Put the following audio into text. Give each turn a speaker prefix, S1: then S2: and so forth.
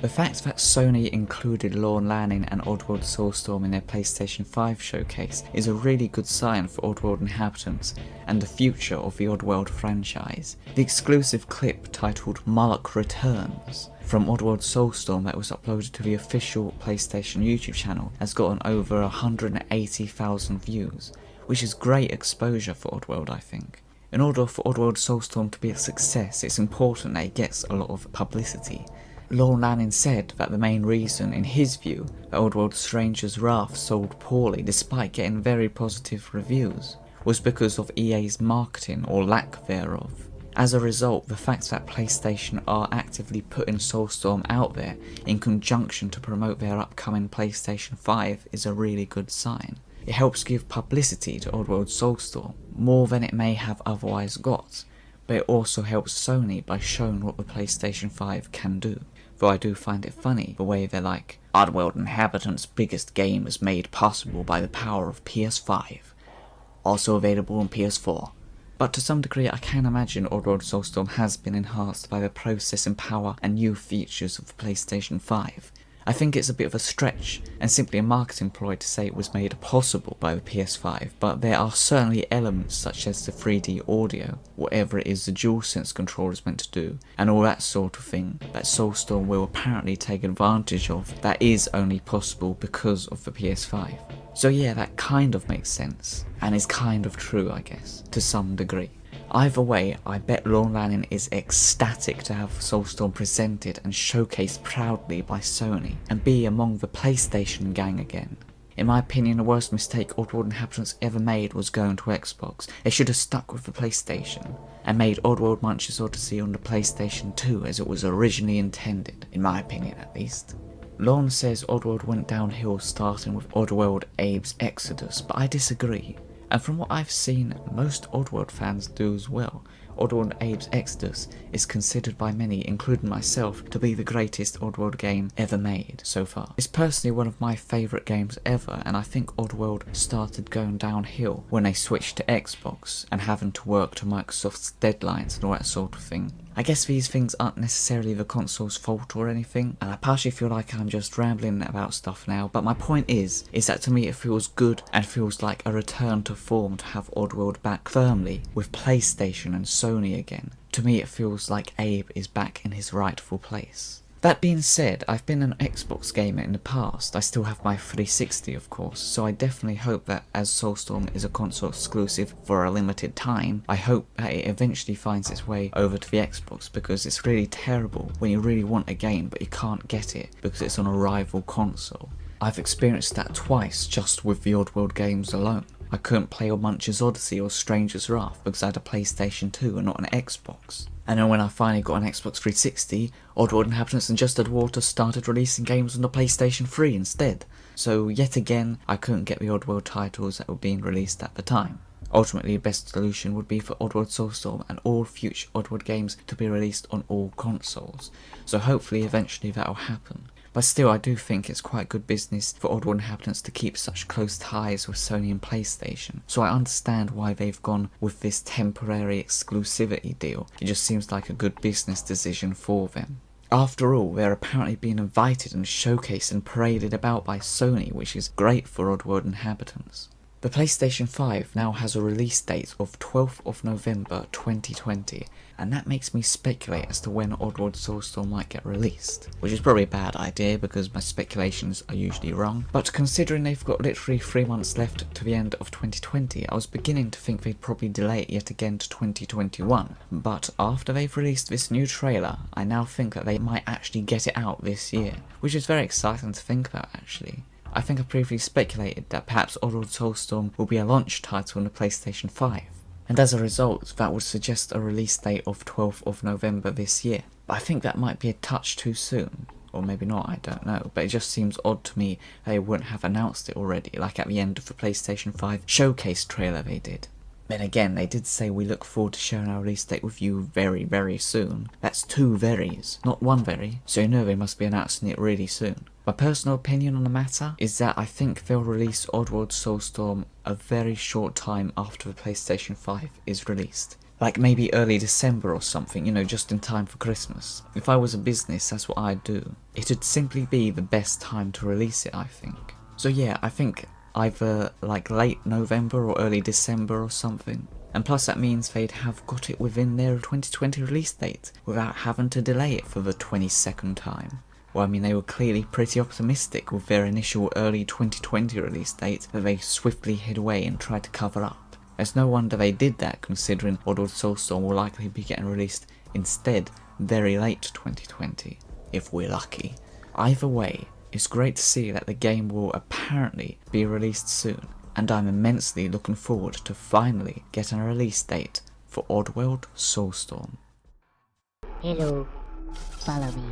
S1: The fact that Sony included Lorne Lanning and Oddworld Soulstorm in their PlayStation 5 showcase is a really good sign for Oddworld Inhabitants and the future of the Oddworld franchise. The exclusive clip titled Molluck Returns from Oddworld Soulstorm that was uploaded to the official PlayStation YouTube channel has gotten over 180,000 views, which is great exposure for Oddworld, I think. In order for Oddworld Soulstorm to be a success, it's important that it gets a lot of publicity. Lorne Lanning said that the main reason, in his view, that Oddworld Stranger's Wrath sold poorly despite getting very positive reviews, was because of EA's marketing or lack thereof. As a result, the fact that PlayStation are actively putting Soulstorm out there in conjunction to promote their upcoming PlayStation 5 is a really good sign. It helps give publicity to Oddworld Soulstorm, more than it may have otherwise got, but it also helps Sony by showing what the PlayStation 5 can do. Though I do find it funny the way they're like, Oddworld Inhabitants' biggest game is made possible by the power of PS5, also available on PS4. But to some degree I can imagine Oddworld Soulstorm has been enhanced by the processing power and new features of the PlayStation 5. I think it's a bit of a stretch and simply a marketing ploy to say it was made possible by the PS5, but there are certainly elements such as the 3D audio, whatever it is the DualSense controller is meant to do, and all that sort of thing that Soulstorm will apparently take advantage of that is only possible because of the PS5. So yeah, that kind of makes sense, and is kind of true I guess, to some degree. Either way, I bet Lorne Lanning is ecstatic to have Soulstorm presented and showcased proudly by Sony, and be among the PlayStation gang again. In my opinion, the worst mistake Oddworld Inhabitants ever made was going to Xbox. They should have stuck with the PlayStation, and made Oddworld Munch's Odyssey on the PlayStation 2 as it was originally intended, in my opinion at least. Lorne says Oddworld went downhill starting with Oddworld Abe's Exodus, but I disagree. And from what I've seen, most Oddworld fans do as well. Oddworld Abe's Exodus is considered by many, including myself, to be the greatest Oddworld game ever made so far. It's personally one of my favourite games ever, and I think Oddworld started going downhill when they switched to Xbox and having to work to Microsoft's deadlines and all that sort of thing. I guess these things aren't necessarily the console's fault or anything, and I partially feel like I'm just rambling about stuff now, but my point is that to me it feels good and feels like a return to form to have Oddworld back firmly with PlayStation and Sony again. To me it feels like Abe is back in his rightful place. That being said, I've been an Xbox gamer in the past. I still have my 360 of course, so I definitely hope that as Soulstorm is a console exclusive for a limited time, I hope that it eventually finds its way over to the Xbox, because it's really terrible when you really want a game but you can't get it because it's on a rival console. I've experienced that twice just with the Oddworld games alone. I couldn't play on Munch's Odyssey or Stranger's Wrath because I had a PlayStation 2 and not an Xbox. And then when I finally got an Xbox 360, Oddworld Inhabitants and Just Add Water started releasing games on the PlayStation 3 instead. So yet again, I couldn't get the Oddworld titles that were being released at the time. Ultimately, the best solution would be for Oddworld Soulstorm and all future Oddworld games to be released on all consoles. So hopefully eventually that will happen. But still, I do think it's quite good business for Oddworld Inhabitants to keep such close ties with Sony and PlayStation, so I understand why they've gone with this temporary exclusivity deal. It just seems like a good business decision for them. After all, they're apparently being invited and showcased and paraded about by Sony, which is great for Oddworld Inhabitants. The PlayStation 5 now has a release date of 12th of November 2020, and that makes me speculate as to when Oddworld Soulstorm might get released, which is probably a bad idea because my speculations are usually wrong, but considering they've got literally 3 months left to the end of 2020, I was beginning to think they'd probably delay it yet again to 2021, but after they've released this new trailer, I now think that they might actually get it out this year, which is very exciting to think about actually. I think I previously speculated that perhaps Oddworld Soulstorm will be a launch title on the PlayStation 5, and as a result that would suggest a release date of 12th of November this year. But I think that might be a touch too soon, or maybe not, I don't know, but it just seems odd to me they wouldn't have announced it already, like at the end of the PlayStation 5 showcase trailer they did. Then again, they did say we look forward to sharing our release date with you very, very soon. That's 2 verys, not 1 very, so you know they must be announcing it really soon. My personal opinion on the matter is that I think they'll release Oddworld Soulstorm a very short time after the PlayStation 5 is released. Like maybe early December or something, you know, just in time for Christmas. If I was a business, that's what I'd do. It'd simply be the best time to release it, I think. So yeah, I think either like late November or early December or something. And plus that means they'd have got it within their 2020 release date without having to delay it for the 22nd time. Well, I mean, they were clearly pretty optimistic with their initial early 2020 release date that they swiftly hid away and tried to cover up. It's no wonder they did that, considering Oddworld Soulstorm will likely be getting released instead very late 2020, if we're lucky. Either way, it's great to see that the game will apparently be released soon, and I'm immensely looking forward to finally getting a release date for Oddworld Soulstorm.
S2: Hello, follow me.